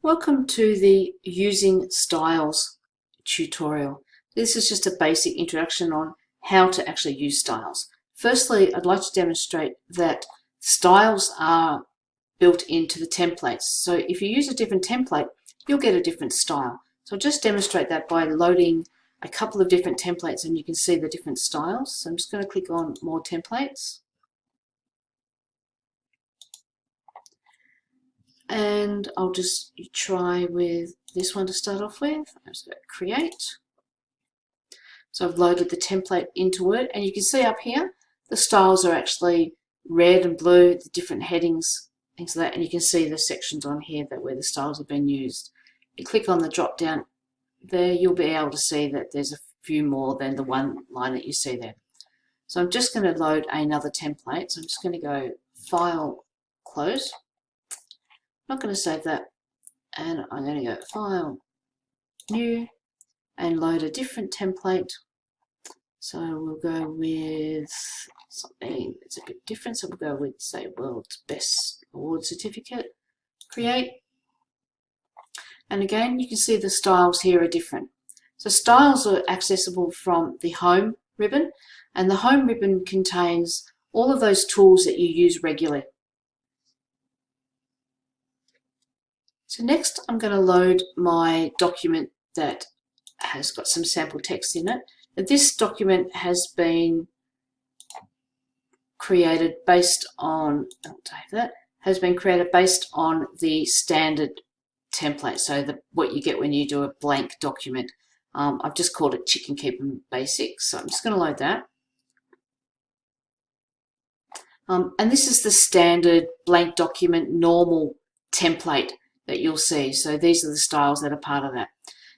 Welcome to the Using Styles tutorial. This is just a basic introduction on how to actually use styles. Firstly, I'd like to demonstrate that styles are built into the templates. So if you use a different template, you'll get a different style. So I'll just demonstrate that by loading a couple of different templates and you can see the different styles. So I'm just going to click on More Templates. And I'll just try with this one to start off with. I'm just going to create. So I've loaded the template into it, and you can see up here the styles are actually red and blue, the different headings, things like that, and you can see the sections on here that where the styles have been used. You click on the drop down there, you'll be able to see that there's a few more than the one line that you see there. So I'm just going to load another template. So I'm just going to go File, Close. I'm not going to save that, and I'm going to go File, New, and load a different template. So we'll go with something that's a bit different. So we'll go with, say, World's Best Award Certificate. Create. And again, you can see the styles here are different. So styles are accessible from the Home ribbon, and the Home ribbon contains all of those tools that you use regularly. So next I'm going to load my document that has got some sample text in it. This document has been created based on, has been created based on the standard template, so what you get when you do a blank document. I've just called it Chicken Keeper Basics, so I'm just going to load that. And this is the standard blank document normal template that you'll see. So these are the styles that are part of that.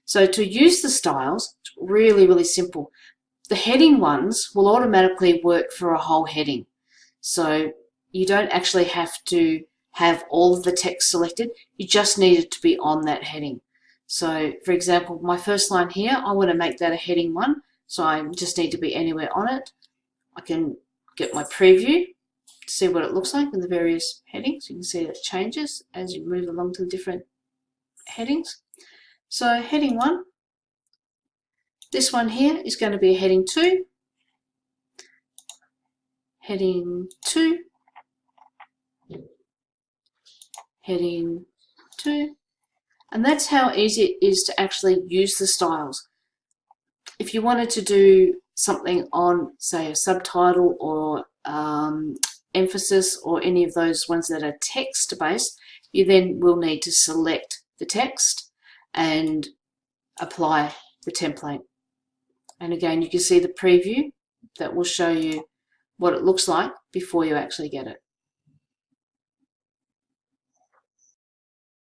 So to use the styles, it's really, really simple. The heading ones will automatically work for a whole heading. So you don't actually have to have all of the text selected. You just need it to be on that heading. So for example, my first line here, I want to make that a heading 1. So I just need to be anywhere on it. I can get my preview to see what it looks like in the various headings. You can see it changes as you move along to the different headings. So heading 1, this one here is going to be a heading 2, heading 2, heading 2, and that's how easy it is to actually use the styles. If you wanted to do something on, say, a subtitle or emphasis or any of those ones that are text-based, you then will need to select the text and apply the template. And again, you can see the preview that will show you what it looks like before you actually get it.